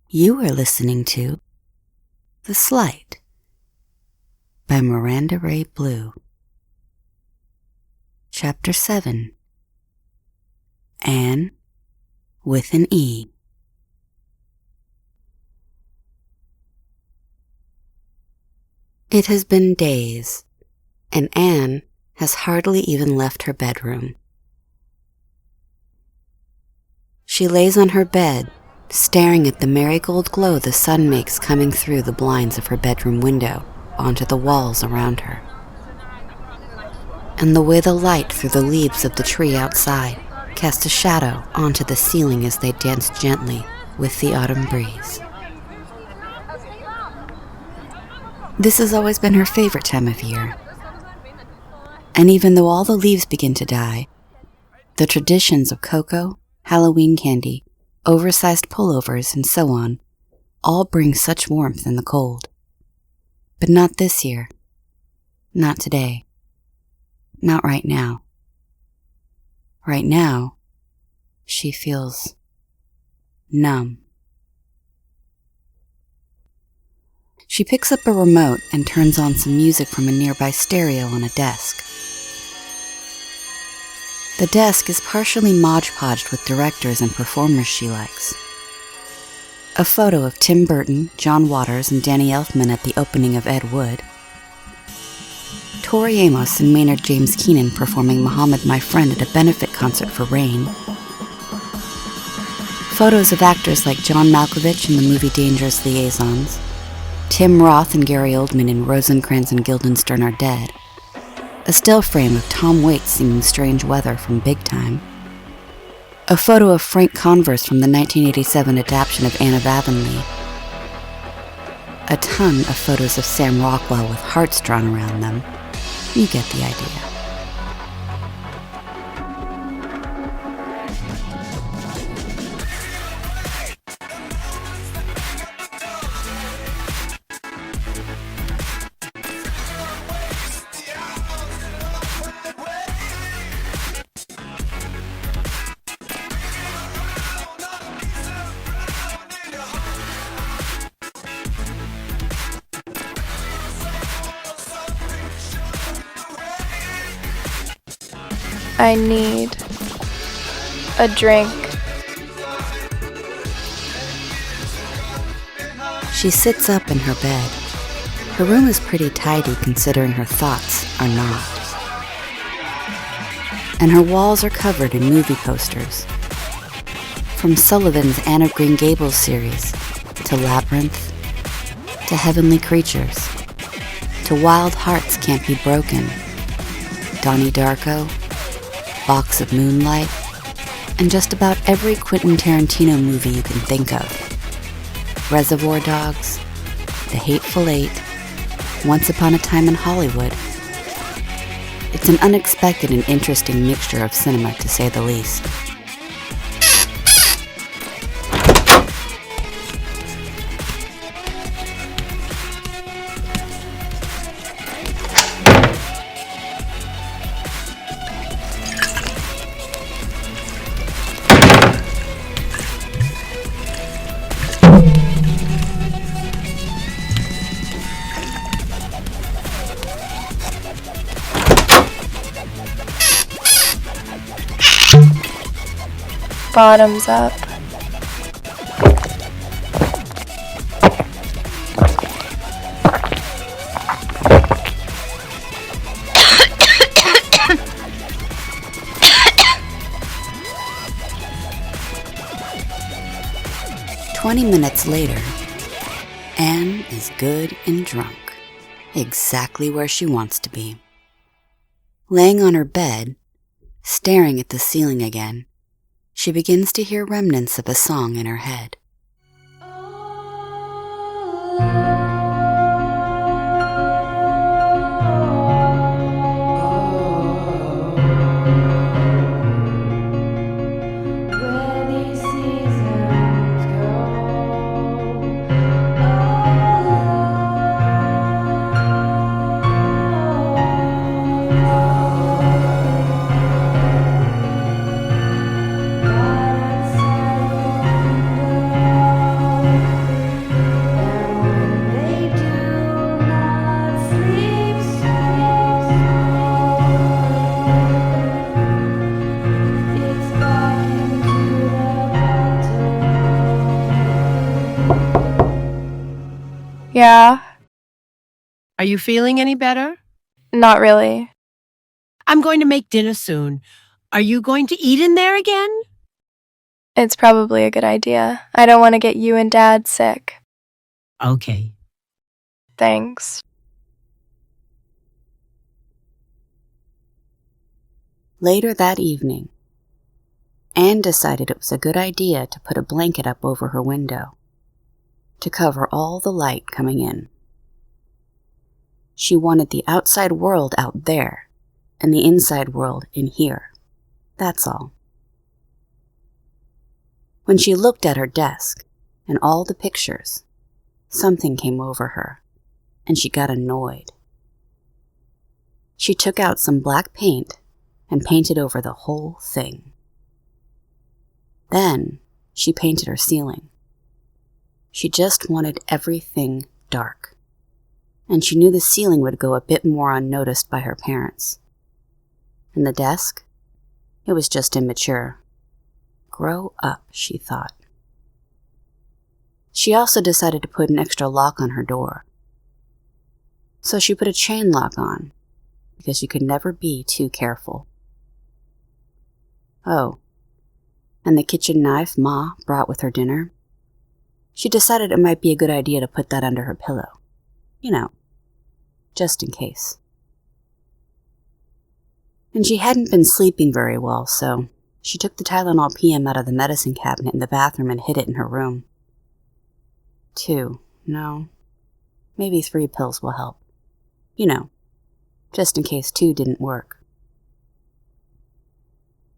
You are listening to The Slight by Miranda Ray Blue. Chapter 7. Anne with an E. It has been days, and Anne has hardly even left her bedroom. She lays on her bed, staring at the marigold glow the sun makes coming through the blinds of her bedroom window onto the walls around her, and the way the light through the leaves of the tree outside cast a shadow onto the ceiling as they danced gently with the autumn breeze. This has always been her favorite time of year, and even though all the leaves begin to die, the traditions of cocoa, Halloween candy, oversized pullovers, and so on all bring such warmth in the cold. But not this year. Not today. Not right now. Right now, she feels numb. She picks up a remote and turns on some music from a nearby stereo on a desk. The desk is partially modge-podged with directors and performers she likes. A photo of Tim Burton, John Waters, and Danny Elfman at the opening of Ed Wood. Tori Amos and Maynard James Keenan performing Muhammad My Friend at a benefit concert for RAIN. Photos of actors like John Malkovich in the movie Dangerous Liaisons, Tim Roth and Gary Oldman in Rosencrantz and Guildenstern Are Dead. A still frame of Tom Waits singing Strange Weather from Big Time. A photo of Frank Converse from the 1987 adaptation of Anne of Avonlea. A ton of photos of Sam Rockwell with hearts drawn around them. You get the idea. I need a drink. She sits up in her bed. Her room is pretty tidy considering her thoughts are not. And her walls are covered in movie posters. From Sullivan's Anne of Green Gables series, to Labyrinth, to Heavenly Creatures, to Wild Hearts Can't Be Broken, Donnie Darko, Box of Moonlight, and just about every Quentin Tarantino movie you can think of. Reservoir Dogs, The Hateful Eight, Once Upon a Time in Hollywood. It's an unexpected and interesting mixture of cinema, to say the least. Bottoms up. "20 minutes later, Anne is good and drunk, exactly where she wants to be. Laying on her bed, staring at the ceiling again, she begins to hear remnants of a song in her head. Yeah, Are you feeling any better? not really. I'm going to make dinner soon. Are you going to eat in there again? It's probably a good idea. I don't want to get you and Dad sick. Okay. Thanks. Later that evening, Anne decided it was a good idea to put a blanket up over her window to cover all the light coming in. She wanted the outside world out there and the inside world in here. That's all. When she looked at her desk and all the pictures, something came over her, and she got annoyed. She took out some black paint and painted over the whole thing. Then she painted her ceiling. She just wanted everything dark, and she knew the ceiling would go a bit more unnoticed by her parents. And the desk? It was just immature. Grow up, she thought. She also decided to put an extra lock on her door. So she put a chain lock on, because you could never be too careful. Oh, and the kitchen knife Ma brought with her dinner? She decided it might be a good idea to put that under her pillow. You know, just in case. And she hadn't been sleeping very well, so she took the Tylenol PM out of the medicine cabinet in the bathroom and hid it in her room. 2, no, maybe 3 pills will help. You know, just in case 2 didn't work.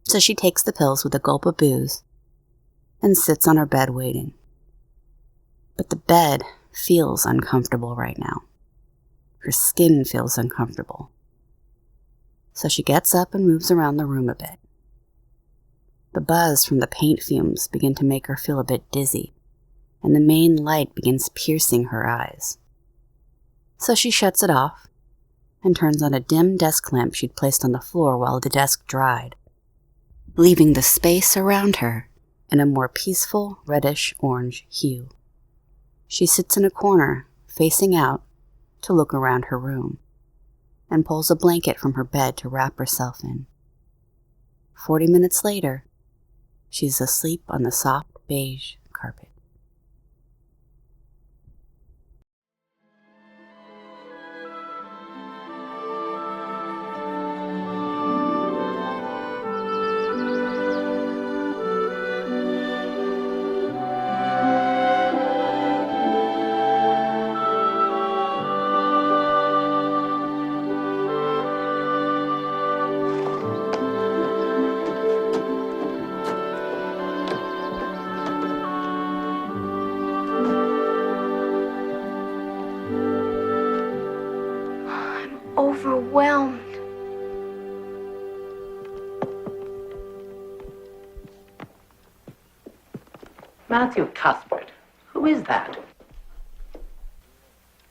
So she takes the pills with a gulp of booze and sits on her bed waiting. But the bed feels uncomfortable right now. Her skin feels uncomfortable. So she gets up and moves around the room a bit. The buzz from the paint fumes begin to make her feel a bit dizzy, and the main light begins piercing her eyes. So she shuts it off and turns on a dim desk lamp she'd placed on the floor while the desk dried, leaving the space around her in a more peaceful reddish-orange hue. She sits in a corner, facing out, to look around her room, and pulls a blanket from her bed to wrap herself in. 40 minutes later, she's asleep on the soft beige carpet. Overwhelmed. Matthew Cuthbert. Who is that?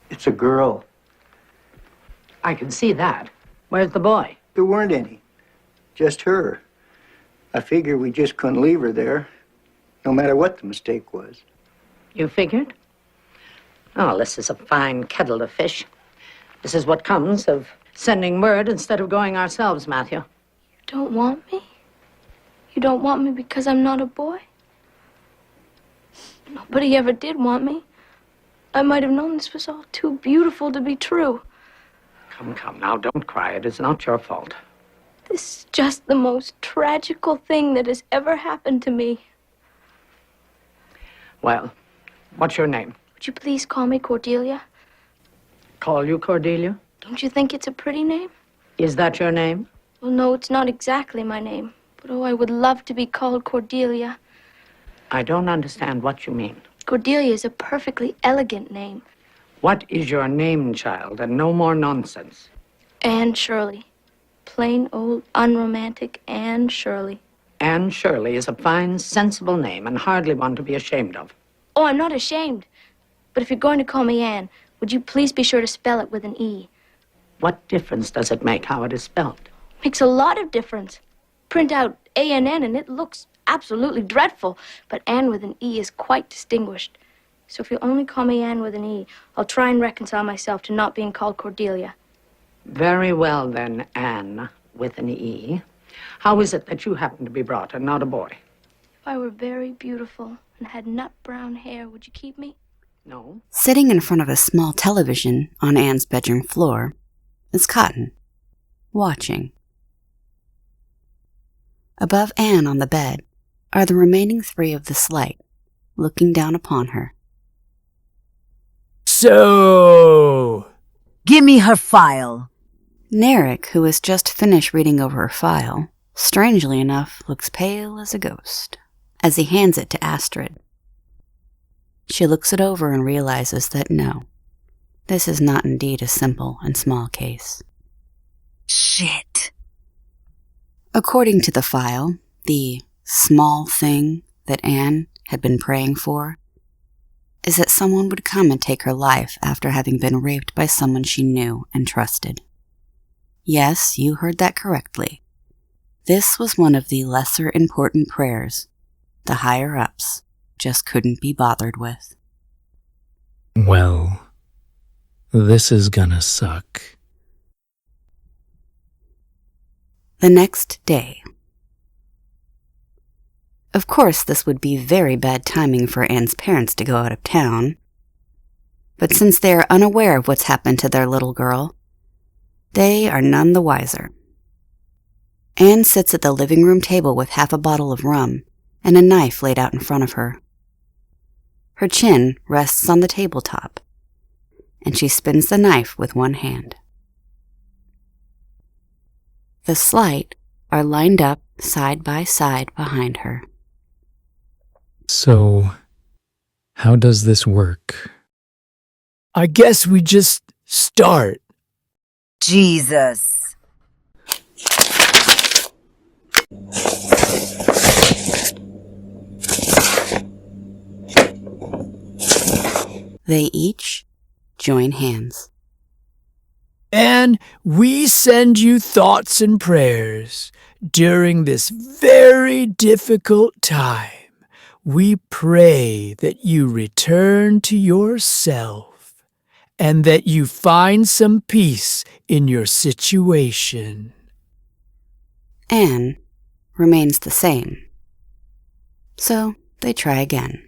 It's a girl. I can see that. Where's the boy? There weren't any. Just her. I figured we just couldn't leave her there, no matter what the mistake was. You figured? Oh, this is a fine kettle of fish. This is what comes of sending word instead of going ourselves, Matthew. You don't want me? You don't want me because I'm not a boy? Nobody ever did want me. I might have known this was all too beautiful to be true. Come, now, don't cry. It is not your fault. This is just the most tragical thing that has ever happened to me. Well, what's your name? Would you please call me Cordelia? Call you Cordelia? Don't you think it's a pretty name? Is that your name? Well, no, it's not exactly my name. But oh, I would love to be called Cordelia. I don't understand what you mean. Cordelia is a perfectly elegant name. What is your name, child? And no more nonsense. Anne Shirley. Plain old unromantic Anne Shirley. Anne Shirley is a fine, sensible name and hardly one to be ashamed of. Oh, I'm not ashamed. But if you're going to call me Anne, would you please be sure to spell it with an E? What difference does it make how it is spelled? Makes a lot of difference. Print out A-N-N and it looks absolutely dreadful. But Anne with an E is quite distinguished. So if you'll only call me Anne with an E, I'll try and reconcile myself to not being called Cordelia. Very well, then, Anne, with an E. How is it that you happen to be brought and not a boy? If I were very beautiful and had nut brown hair, would you keep me? No. Sitting in front of a small television on Anne's bedroom floor is Cotton, watching. Above Anne on the bed are the remaining three of the Slight, looking down upon her. So, Give me her file. Narek, who has just finished reading over her file, strangely enough looks pale as a ghost as he hands it to Astrid. She looks it over and realizes that no, this is not indeed a simple and small case. Shit. According to the file, the small thing that Anne had been praying for is that someone would come and take her life after having been raped by someone she knew and trusted. Yes, you heard that correctly. This was one of the lesser important prayers the higher-ups just couldn't be bothered with. well, this is gonna suck. The next day. Of course, this would be very bad timing for Anne's parents to go out of town. But since they are unaware of what's happened to their little girl, they are none the wiser. Anne sits at the living room table with half a bottle of rum and a knife laid out in front of her. Her chin rests on the tabletop, and she spins the knife with one hand. The Slight are lined up side by side behind her. So, how does this work? I guess we just start. Jesus. They each join hands. And we send you thoughts and prayers during this very difficult time. We pray that you return to yourself and that you find some peace in your situation. Anne remains the same. So they try again.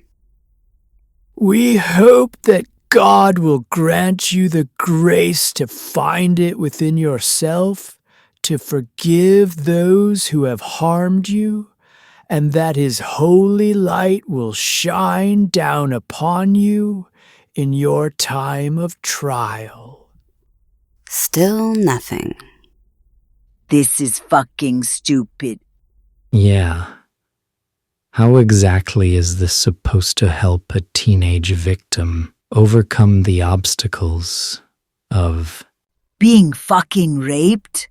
We hope that God will grant you the grace to find it within yourself, to forgive those who have harmed you, and that His holy light will shine down upon you in your time of trial. Still nothing. This is fucking stupid. Yeah. How exactly is this supposed to help a teenage victim overcome the obstacles of Being fucking raped?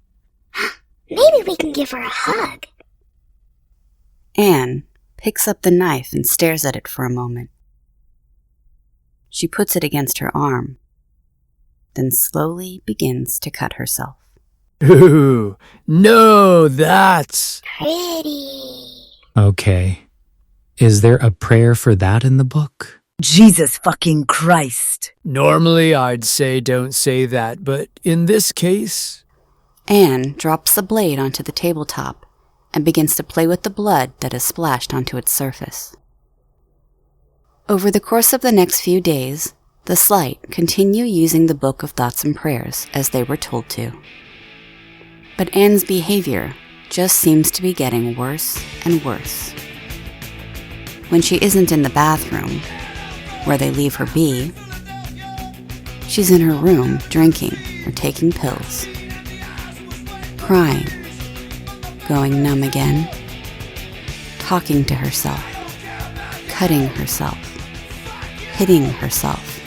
Maybe we can give her a hug. Anne picks up the knife and stares at it for a moment. She puts it against her arm, then slowly begins to cut herself. Ooh, no, that's... Pretty. Okay. Is there a prayer for that in the book? Jesus fucking Christ. Normally I'd say don't say that, but in this case... Anne drops the blade onto the tabletop and begins to play with the blood that has splashed onto its surface. Over the course of the next few days, the Slight continue using the Book of Thoughts and Prayers as they were told to. But Anne's behavior just seems to be getting worse and worse. When she isn't in the bathroom, where they leave her be, she's in her room drinking or taking pills, crying, going numb again, talking to herself, cutting herself, hitting herself,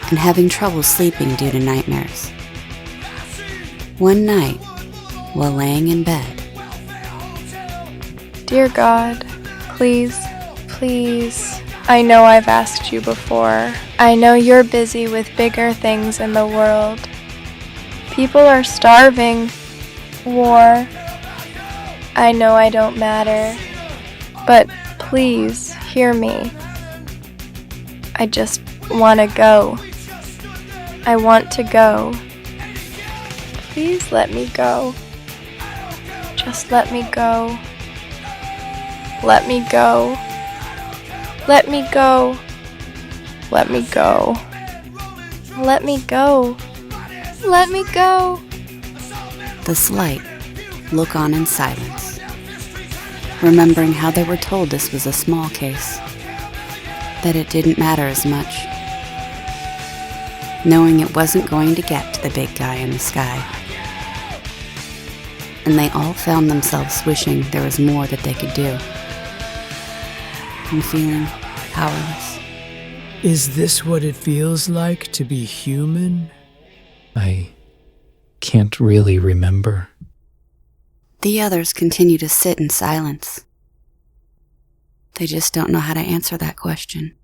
and having trouble sleeping due to nightmares. One night, while laying in bed, Dear God, please, please, I know I've asked you before. I know you're busy with bigger things in the world. People are starving. War. I know I don't matter. But please, hear me. I just want to go. I want to go. Please let me go. Just let me go. Let me go. Let me go. Let me go. Let me go. Let me go. The Slight look on in silence, remembering how they were told this was a small case, that it didn't matter as much, knowing it wasn't going to get to the big guy in the sky. And they all found themselves wishing there was more that they could do, and feeling powerless. Is this what it feels like to be human? I can't really remember. The others continue to sit in silence. They just don't know how to answer that question.